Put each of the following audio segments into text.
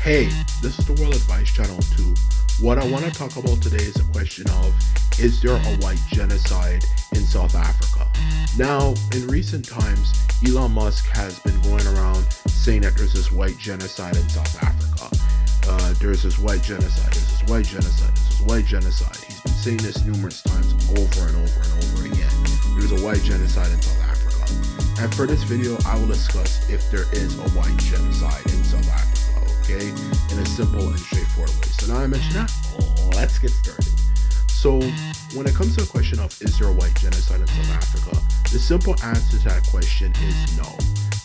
Hey, this is the World Advice Channel 2. What I want to talk about today is a question of, is there a white genocide in South Africa? Now, in recent times, Elon Musk has been going around saying that there's this white genocide in South Africa. There's this white genocide, there's this white genocide, there's this white genocide. He's been saying this numerous times over and over and over again. There's a white genocide in South Africa. And for this video, I will discuss if there is a white genocide in South Africa, okay? In a simple and straightforward way. So now I mention that, let's get started. So when it comes to the question of is there a white genocide in South Africa, the simple answer to that question is no.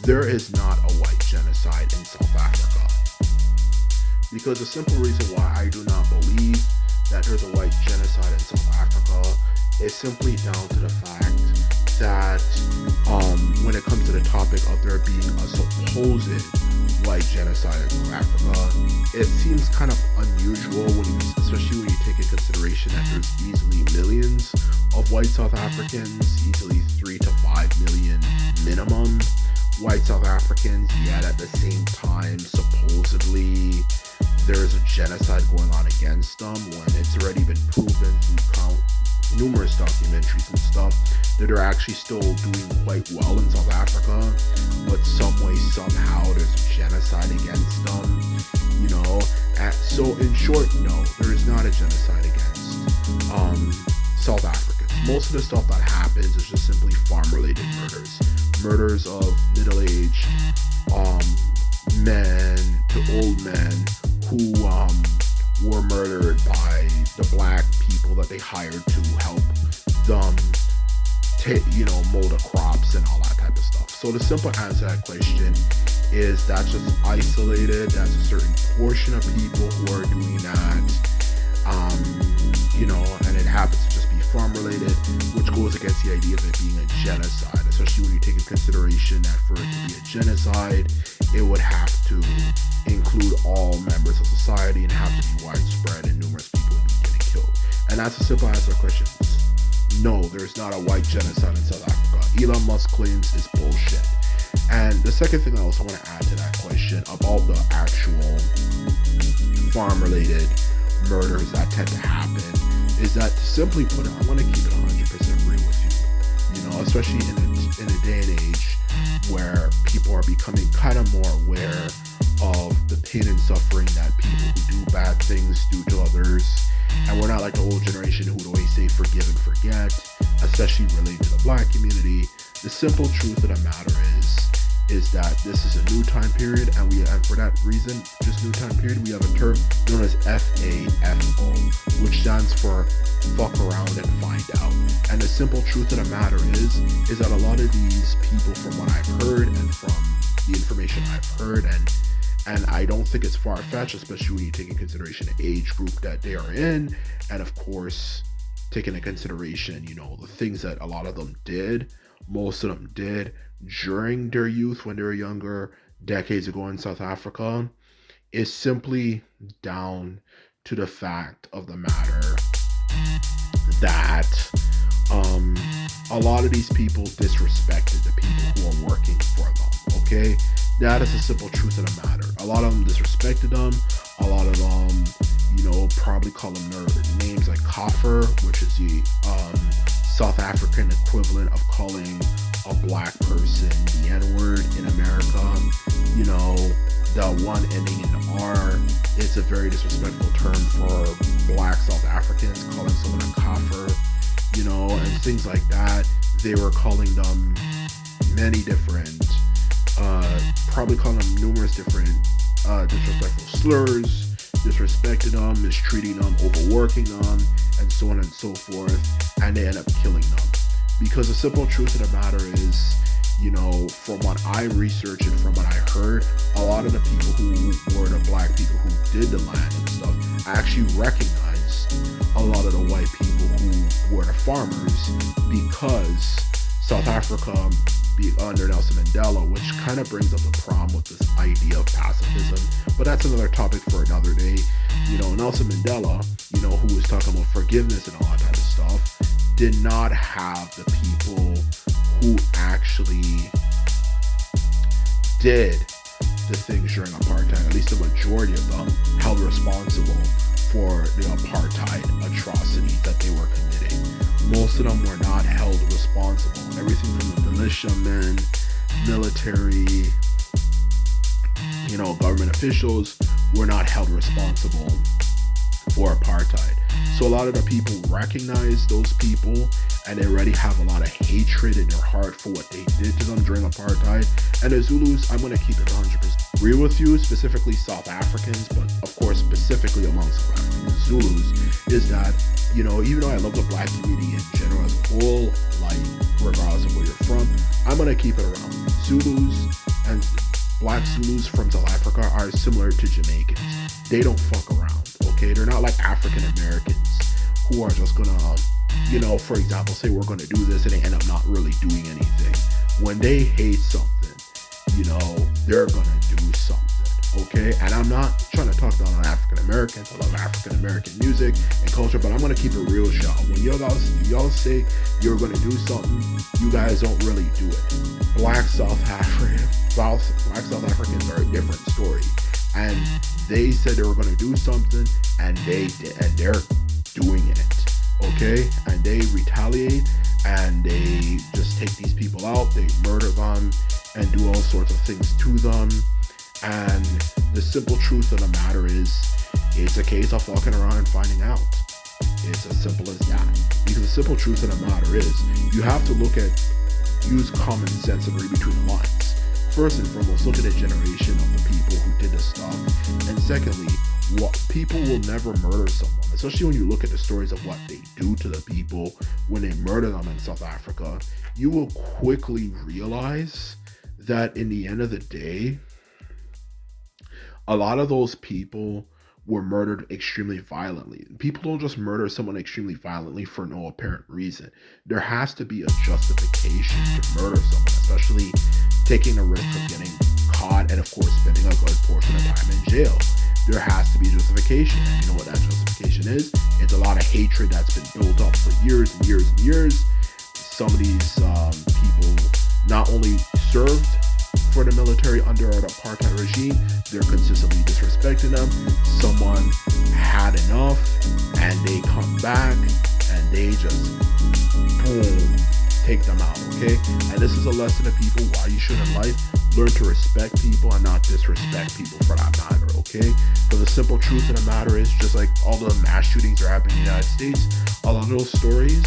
There is not a white genocide in South Africa. Because the simple reason why I do not believe that there's a white genocide in South Africa is simply down to the fact that when it comes to the topic of there being a supposed white genocide in South Africa, it seems kind of unusual especially when you take into consideration that there's easily millions of white South Africans, easily 3 to 5 million minimum white South Africans, yet at the same time supposedly there's a genocide going on against them when it's already been proven through numerous documentaries and stuff that they're actually still doing quite well in South Africa, but some way, somehow, there's a genocide against them, you know. So in short, no, there is not a genocide against South Africans. Most of the stuff that happens is just simply farm-related murders of middle-aged men to old men who were murdered by the black people that they hired to help them mow the crops and all that type of stuff. So the simple answer to that question is that's just isolated. That's a certain portion of people who are doing that, and it happens to just be farm related, which goes against the idea of it being a genocide, especially when you take into consideration that for it to be a genocide, it would have to include all members of society and have to be widespread and numerous people would be getting killed. And that's a simple answer to the question. No, there's not a white genocide in South Africa. Elon Musk claims is bullshit. And the second thing I also want to add to that question about the actual farm-related murders that tend to happen is that, to simply put it, I want to keep it 100% real with you. Especially in a day and age where people are becoming kind of more aware of the pain and suffering that people who do bad things do to others. And we're not like the old generation who would always say forgive and forget, especially related to the black community. The simple truth of the matter is that this is a new time period, and for that reason, this new time period, we have a term known as FAFO, which stands for fuck around and find out. And the simple truth of the matter is that a lot of these people, from what I've heard and from the information I've heard, and I don't think it's far-fetched, especially when you take into consideration the age group that they are in, and of course, taking into consideration, the things that a lot of them did, most of them did during their youth when they were younger, decades ago in South Africa, is simply down to the fact of the matter that a lot of these people disrespected the people who are working for them, okay? That is the simple truth of the matter. A lot of them disrespected them. A lot of them, probably call them their names like kafir, which is the South African equivalent of calling a black person the N-word in America. The one ending in R is a very disrespectful term for black South Africans, calling someone a kafir, and things like that. They were calling them many different, probably calling them numerous different disrespectful slurs, disrespecting them, mistreating them, overworking them, and so on and so forth, and they end up killing them. Because the simple truth of the matter is, from what I researched and from what I heard, a lot of the people who were the black people who did the land and stuff actually recognized a lot of the white people who were the farmers, because South Africa under Nelson Mandela, which kind of brings up the problem with this idea of pacifism, but that's another topic for another day. Nelson Mandela, who was talking about forgiveness and all that type of stuff, did not have the people who actually did the things during apartheid, at least the majority of them, held responsible for the apartheid atrocities that they were committing. Most of them were not held responsible. Everything from the militiamen, military, government officials were not held responsible for apartheid. So a lot of the people recognize those people, and they already have a lot of hatred in their heart for what they did to them during apartheid. And the Zulus, I'm going to keep it 100% real with you, specifically South Africans, but of course specifically among South Africans, Zulus, is that, even though I love the black community in general as a whole, like regardless of where you're from, I'm going to keep it around. Zulus and black Zulus from South Africa are similar to Jamaicans. They don't fuck around, okay? They're not like African Americans who are just gonna, for example, say we're gonna do this and they end up not really doing anything. When they hate something, they're gonna do something, okay? And I'm not trying to talk down on African Americans. I love African American music and culture, but I'm gonna keep it real, y'all. When y'all say you're gonna do something, you guys don't really do it. Black South Africans are a different story. And they said they were going to do something, and they did, and they're doing it, okay? And they retaliate, and they just take these people out, they murder them, and do all sorts of things to them. And the simple truth of the matter is, it's a case of walking around and finding out. It's as simple as that. Because the simple truth of the matter is, you have to use common sense and read between the lines. First and foremost, look at the generation of the people who did this stuff. And secondly, people will never murder someone, especially when you look at the stories of what they do to the people when they murder them in South Africa. You will quickly realize that in the end of the day, a lot of those people were murdered extremely violently. People don't just murder someone extremely violently for no apparent reason. There has to be a justification to murder someone, especially taking the risk of getting caught and of course spending a good portion of time in jail. There has to be justification. And you know what that justification is? It's a lot of hatred that's been built up for years and years and years. Some of these people not only served for the military under the apartheid regime, they're consistently disrespecting them. Someone had enough and they come back and they just boom, take them out, okay? And this is a lesson to people why you should in life learn to respect people and not disrespect people for that matter, okay? But the simple truth of the matter is, just like all the mass shootings are happening in the United States, a lot of those stories,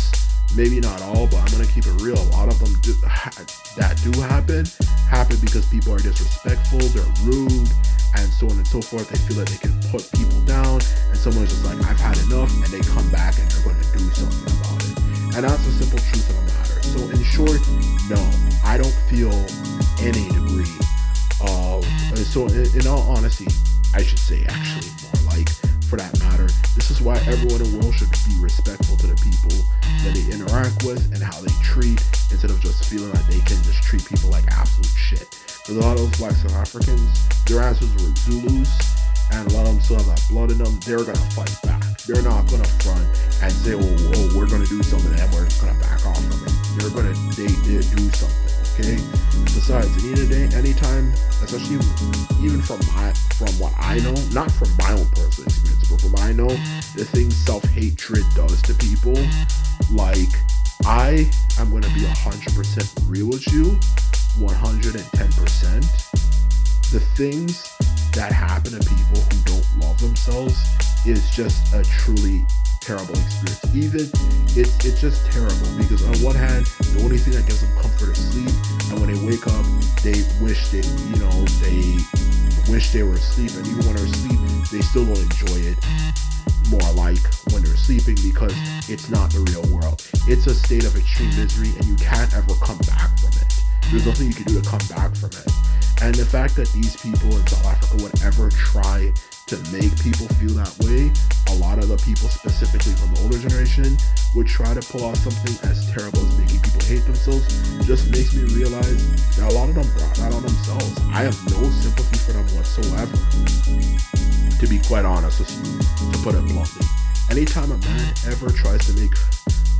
maybe not all, but I'm going to keep it real, a lot of them that do happen because people are disrespectful, they're rude, and so on and so forth. They feel that they can put people down, and someone's just like, I've had enough, and they come back and they're going to do something about it. And that's the simple truth of the matter. So in short, no, I don't feel any degree of, so in all honesty, I should say actually more like, for that matter, this is why everyone in the world should be respectful to the people that they interact with and how they treat, instead of just feeling like they can just treat people like absolute shit. Because a lot of those black South Africans, their answers were Zulus, and a lot of them still have that blood in them. They're going to fight back. They're not going to front and say, oh, we're going to do something and we're going to back off from it. They're going to they do something, okay? Besides, at the end of the day, anytime, especially even from what I know, not from my own personal experience, but from what I know, the things self-hatred does to people, like, I am going to be 100% real with you, 110%. The things that happen to people who don't love themselves is just a truly terrible experience. Even it's just terrible, because on one hand, the only thing that gives them comfort is sleep, and when they wake up, they wish they were asleep, and even when they're asleep, they still don't enjoy it more like when they're sleeping, because it's not the real world. It's a state of extreme misery, and you can't ever come back from it. There's nothing you can do to come back from it. And the fact that these people in South Africa would ever try to make people feel that way, a lot of the people, specifically from the older generation, would try to pull off something as terrible as making people hate themselves, just makes me realize that a lot of them brought that on themselves. I have no sympathy for them whatsoever, to be quite honest with you, to put it bluntly. Anytime a man ever tries to make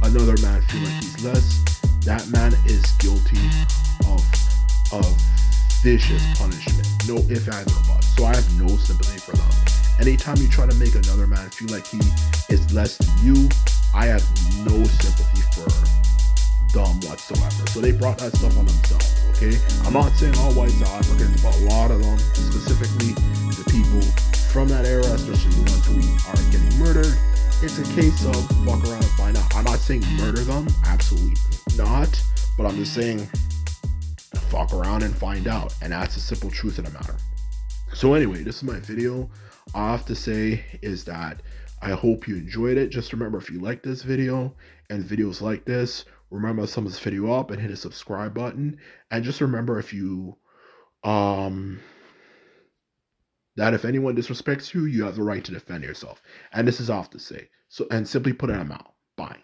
another man feel like he's less, that man is guilty of vicious punishment. No ifs, ands, or buts. So I have no sympathy for them. Anytime you try to make another man feel like he is less than you, I have no sympathy for them whatsoever. So they brought that stuff on themselves, okay? I'm not saying all white South Africans, but a lot of them, specifically the people from that era, especially the ones who are getting murdered, it's a case of fuck around and find out. I'm not saying murder them, absolutely not, but I'm just saying fuck around and find out. And that's the simple truth of the matter. So anyway, this is my video. All I have to say is that I hope you enjoyed it. Just remember, if you like this video and videos like this, remember to thumbs this video up and hit the subscribe button. And just remember, if you that if anyone disrespects you, you have the right to defend yourself. And this is all I have to say. So, and simply put it, I'm out. Bye.